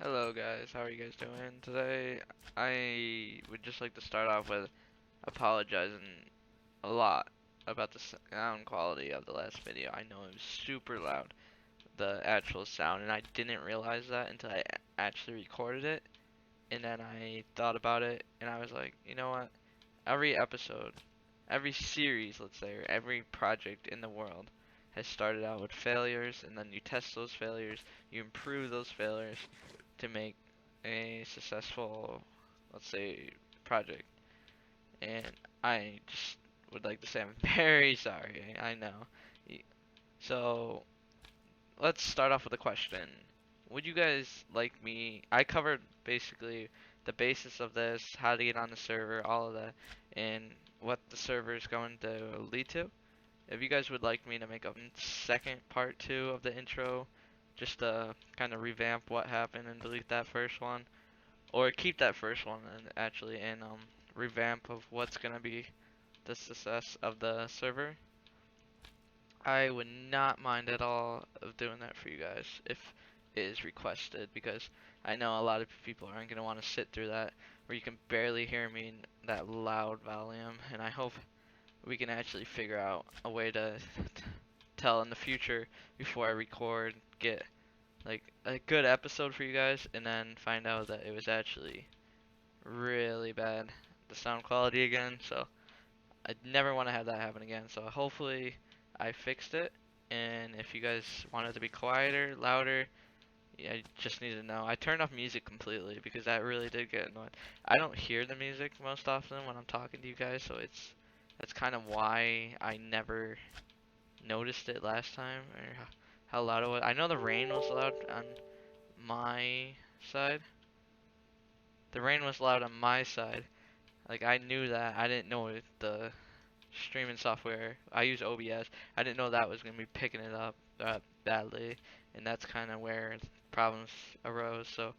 Hello guys, how are you guys doing? Today I would just like to start off with apologizing a lot about the sound quality of the last video. I know it was super loud, the actual sound, and I didn't realize that until I actually recorded it, and then I thought about it, and I was like, you know what? Every episode, every series, let's say, or every project in the world has started out with failures, and then you test those failures, you improve those failures to make a successful, let's say, project. And I just would like to say I'm very sorry. I know. So let's start off with a question. Would you guys like me? I covered basically the basis of this, how to get on the server, all of that, and what the server is going to lead to. If you guys would like me to make a second part 2 of the intro, just to kind of revamp what happened and delete that first one, or keep that first one and actually and revamp of what's gonna be the success of the server, I would not mind at all of doing that for you guys if it is requested, because I know a lot of people aren't gonna want to sit through that where you can barely hear me in that loud volume, and I hope we can actually figure out a way to tell in the future before I record, get like a good episode for you guys, and then find out that it was actually really bad, the sound quality again. So I never want to have that happen again. So hopefully I fixed it, and if you guys want it to be quieter, louder, yeah, I just need to know. I turned off music completely because that really did get annoying. I don't hear the music most often when I'm talking to you guys, so that's kind of why I never noticed it last time, or how loud it was. I know the rain was loud on my side. The rain was loud on my side. Like, I knew that. I didn't know the streaming software. I use OBS. I didn't know that was gonna be picking it up badly, and that's kind of where problems arose. So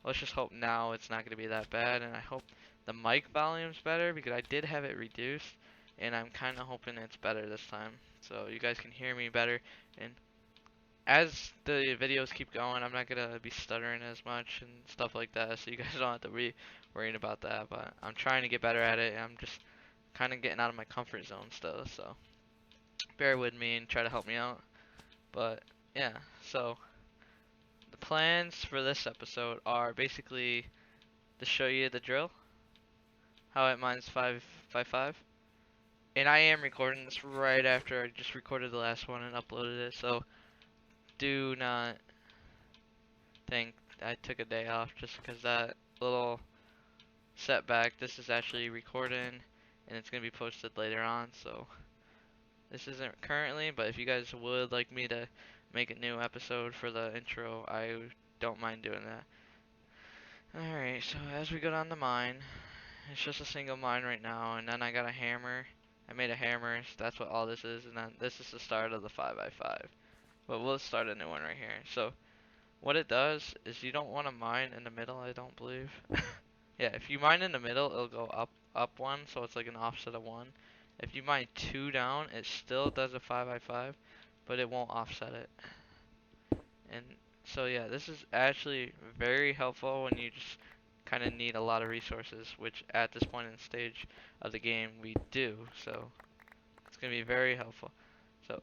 let's just hope now it's not gonna be that bad, and I hope the mic volume's better because I did have it reduced, and I'm kind of hoping it's better this time, so you guys can hear me better. And as the videos keep going, I'm not gonna be stuttering as much and stuff like that, so you guys don't have to be worrying about that. But I'm trying to get better at it, and I'm just kind of getting out of my comfort zone still, so bear with me and try to help me out. But yeah, so the plans for this episode are basically to show you the drill, how it mines 555. And I am recording this right after I just recorded the last one and uploaded it, so do not think I took a day off just because that little setback. This is actually recording and it's going to be posted later on, so this isn't currently, but if you guys would like me to make a new episode for the intro, I don't mind doing that. Alright, so as we go down the mine, it's just a single mine right now, and then I got a hammer. I made a hammer, so that's what all this is, and then this is the start of the 5x5. But we'll start a new one right here. So what it does is you don't want to mine in the middle, I don't believe. Yeah, if you mine in the middle, it'll go up one, so it's like an offset of one. If you mine two down, it still does a 5x5, but it won't offset it. And so yeah, this is actually very helpful when you just kind of need a lot of resources, which at this point in the stage of the game we do. So it's gonna be very helpful. So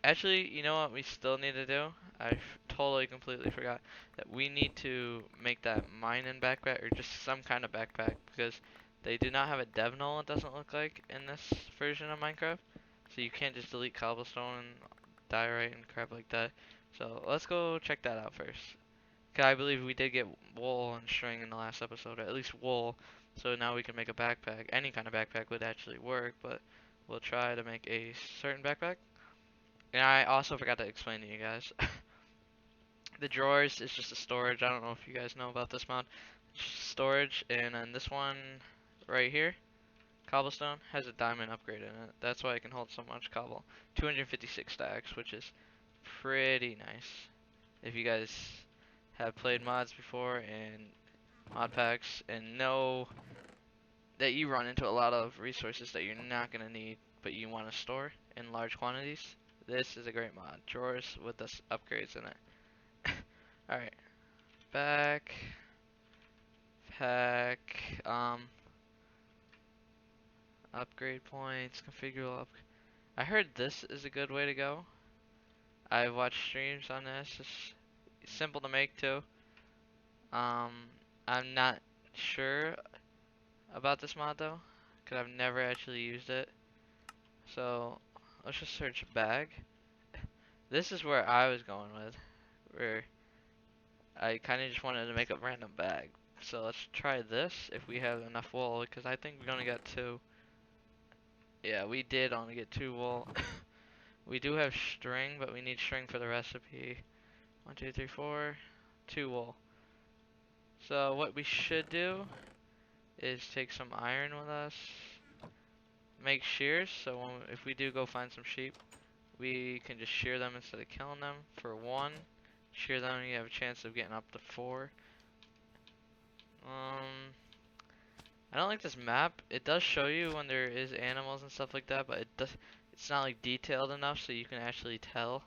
actually, you know what we still need to do? I totally completely forgot that we need to make that mine-in backpack, or just some kind of backpack, because they do not have a dev null, it doesn't look like, in this version of Minecraft. So you can't just delete cobblestone and diorite and crap like that. So let's go check that out first. 'Cause I believe we did get wool and string in the last episode, or at least wool. So now we can make a backpack. Any kind of backpack would actually work, but we'll try to make a certain backpack. And I also forgot to explain to you guys. The drawers is just a storage. I don't know if you guys know about this mod. Storage, and then this one right here, cobblestone, has a diamond upgrade in it. That's why it can hold so much cobble. 256 stacks, which is pretty nice. If you guys have played mods before and mod packs and know that you run into a lot of resources that you're not going to need but you want to store in large quantities, this is a great mod. Drawers with this upgrades in it. Alright, back, pack, upgrade points, configurable up. I heard this is a good way to go. I've watched streams on this. It's simple to make too. Um, I'm not sure about this mod though, because I've never actually used it. So let's just search bag. This is where I was going with, where I kind of just wanted to make a random bag. So let's try this if we have enough wool, because I think we only got 2. Yeah, we did only get 2 wool. We do have string, but we need string for the recipe. 1, 2, 3, 4, 2 wool. So what we should do is take some iron with us, make shears, so if we do go find some sheep, we can just shear them instead of killing them. For 1, shear them, you have a chance of getting up to 4. I don't like this map. It does show you when there is animals and stuff like that, but it's not like detailed enough so you can actually tell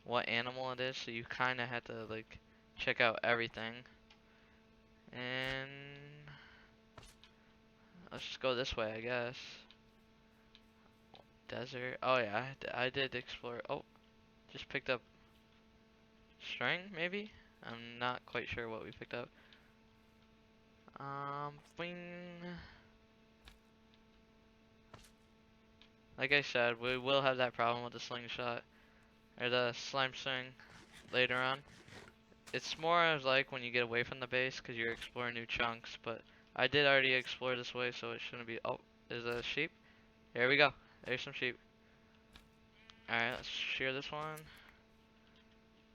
what animal it is, so you kind of have to like check out everything. And let's just go this way, I guess. Desert. Oh yeah, I did explore. Oh, just picked up string, maybe? I'm not quite sure what we picked up. Bing. Like I said, we will have that problem with the slingshot, or the slime string later on. It's more as like when you get away from the base because you're exploring new chunks, but I did already explore this way, so it shouldn't be. Oh, is that a sheep? Here we go. There's some sheep. Alright, let's shear this one.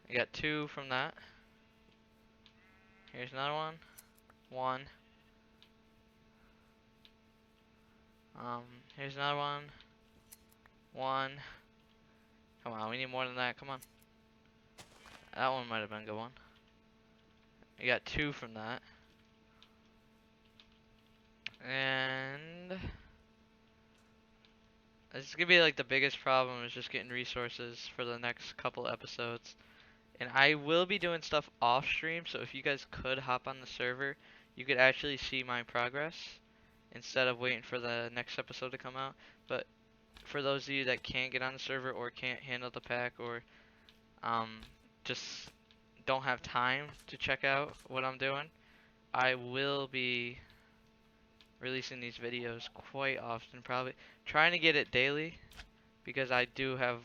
I got 2 from that. Here's another one. 1. Here's another one. 1. Come on, we need more than that. Come on. That one might have been a good one. I got 2 from that. And this is gonna be like the biggest problem is just getting resources for the next couple episodes. And I will be doing stuff off stream, so if you guys could hop on the server, you could actually see my progress instead of waiting for the next episode to come out. But for those of you that can't get on the server or can't handle the pack or just don't have time to check out what I'm doing, I will be releasing these videos quite often, probably trying to get it daily because I do have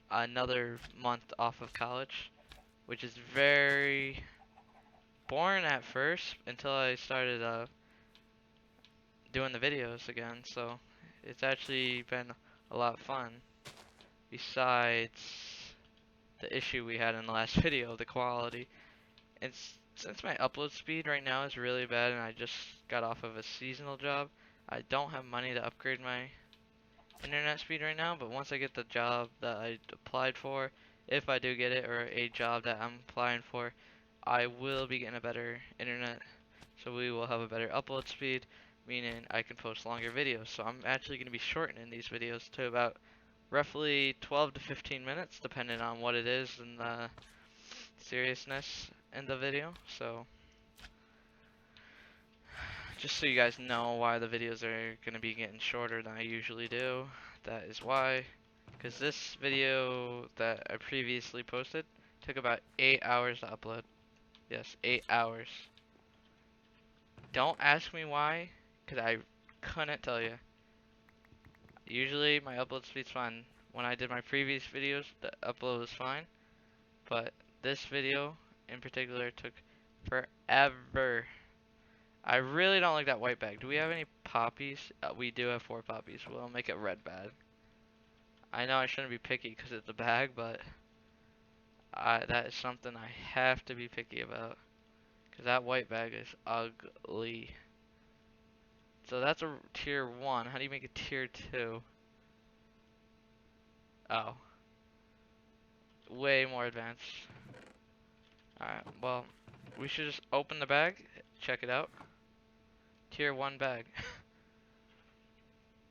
another month off of college, which is very boring at first until I started doing the videos again. So it's actually been a lot of fun, besides the issue we had in the last video, the quality. And since my upload speed right now is really bad and I just got off of a seasonal job, I don't have money to upgrade my internet speed right now, but once I get the job that I applied for, if I do get it, or a job that I'm applying for, I will be getting a better internet, so we will have a better upload speed, meaning I can post longer videos. So I'm actually going to be shortening these videos to about roughly 12 to 15 minutes, depending on what it is and the seriousness in the video. So just so you guys know why the videos are going to be getting shorter than I usually do, that is why. Because this video that I previously posted took about 8 hours to upload. Yes, 8 hours. Don't ask me why, because I couldn't tell you. Usually my upload speed's fine. When I did my previous videos, the upload was fine. But this video in particular took forever. I really don't like that white bag. Do we have any poppies? We do have 4 poppies. We'll make it red bag. I know I shouldn't be picky because it's a bag, but that is something I have to be picky about. Because that white bag is ugly. So that's a tier 1. How do you make a tier 2? Oh. Way more advanced. Alright, well, we should just open the bag, check it out. Tier 1 bag.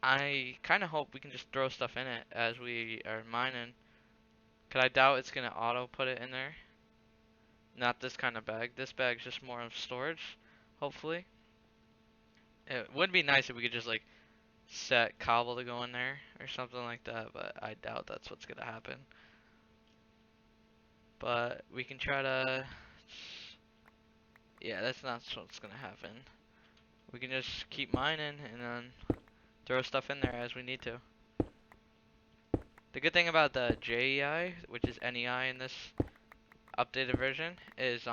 I kind of hope we can just throw stuff in it as we are mining. Cause I doubt it's gonna auto put it in there. Not this kind of bag. This bag's just more of storage, hopefully. It would be nice if we could just like set cobble to go in there or something like that, but I doubt that's what's gonna happen. But we can try to, yeah, that's not what's gonna happen. We can just keep mining and then throw stuff in there as we need to. The good thing about the JEI, which is NEI in this updated version, is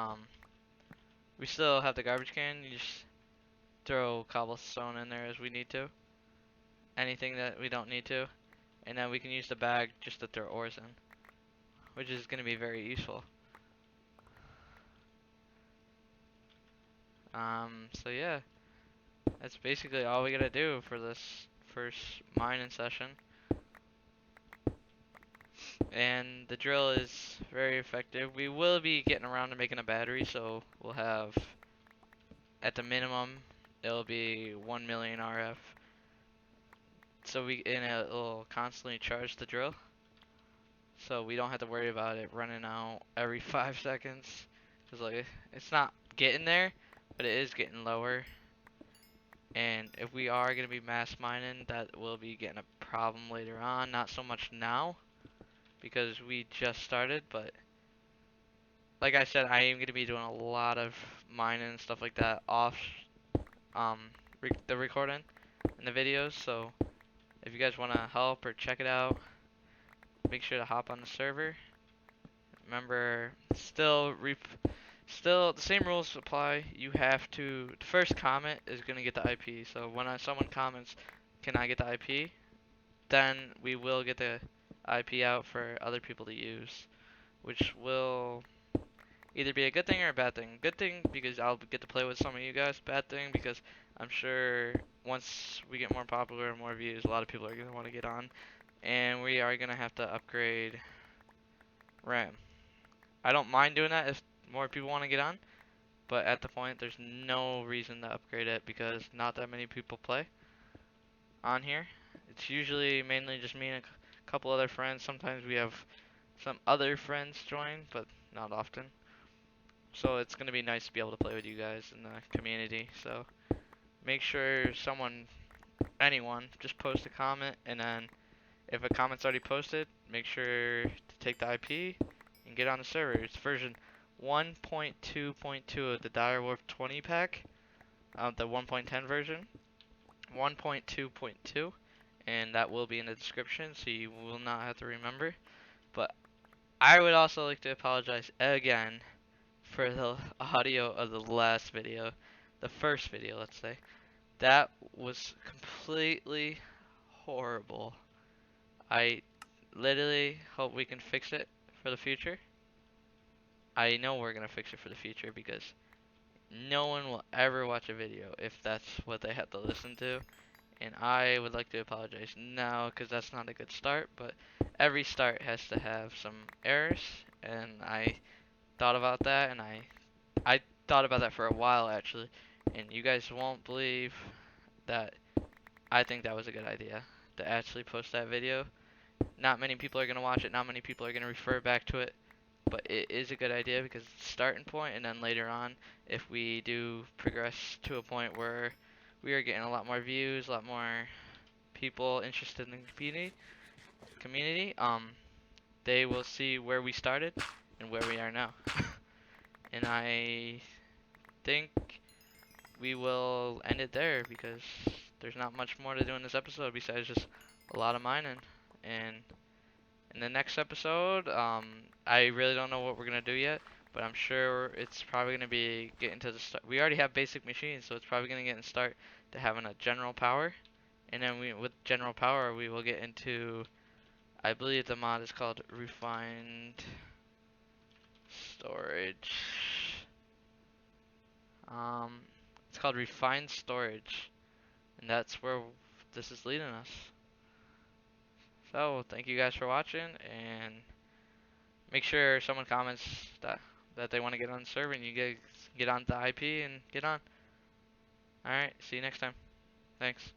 we still have the garbage can. You just throw cobblestone in there as we need to. Anything that we don't need to. And then we can use the bag just to throw ores in, which is going to be very useful. So yeah, that's basically all we gotta do for this first mining session. And the drill is very effective. We will be getting around to making a battery, so we'll have, at the minimum, it'll be 1 million RF. So it'll constantly charge the drill. So we don't have to worry about it running out every 5 seconds. Cause like, it's not getting there, but it is getting lower. And if we are gonna be mass mining, that will be getting a problem later on. Not so much now, because we just started, but like I said, I am gonna be doing a lot of mining and stuff like that off the recording and the videos. So if you guys wanna help or check it out, make sure to hop on the server. Remember, still the same rules apply. You have to, the first comment is gonna get the IP. So when someone comments, "Can I get the IP?" then we will get the IP out for other people to use, which will either be a good thing or a bad thing. Good thing because I'll get to play with some of you guys. Bad thing because I'm sure once we get more popular and more views, a lot of people are gonna want to get on, and we are gonna have to upgrade RAM. I don't mind doing that if more people want to get on, but at the point, there's no reason to upgrade it because not that many people play on here. It's usually mainly just me and a couple other friends. Sometimes we have some other friends join, but not often. So it's gonna be nice to be able to play with you guys in the community. So make sure anyone, just post a comment, and then if a comment's already posted, make sure to take the IP and get on the server. It's version 1.2.2 of the Direwolf20 pack, the 1.10 version, 1.2.2, and that will be in the description, so you will not have to remember. But I would also like to apologize again for the audio of the last video, the first video, let's say. That was completely horrible. I literally hope we can fix it for the future. I know we're gonna fix it for the future because no one will ever watch a video if that's what they have to listen to. And I would like to apologize now because that's not a good start, but every start has to have some errors, and I thought about that, and I thought about that for a while actually, and you guys won't believe that I think that was a good idea to actually post that video. Not many people are going to watch it, not many people are going to refer back to it, but it is a good idea because it's a starting point, and then later on, if we do progress to a point where we are getting a lot more views, a lot more people interested in the community, they will see where we started and where we are now. And I think we will end it there because there's not much more to do in this episode besides just a lot of mining. And in the next episode, I really don't know what we're gonna do yet, but I'm sure it's probably gonna be getting to the start. We already have basic machines, so it's probably gonna get in start to having a general power, and then with general power we will get into, I believe the mod is called refined storage. It's called refined storage, and that's where this is leading us. So thank you guys for watching, and make sure someone comments that they want to get on the server, and you get on the IP and get on. Alright, see you next time. Thanks.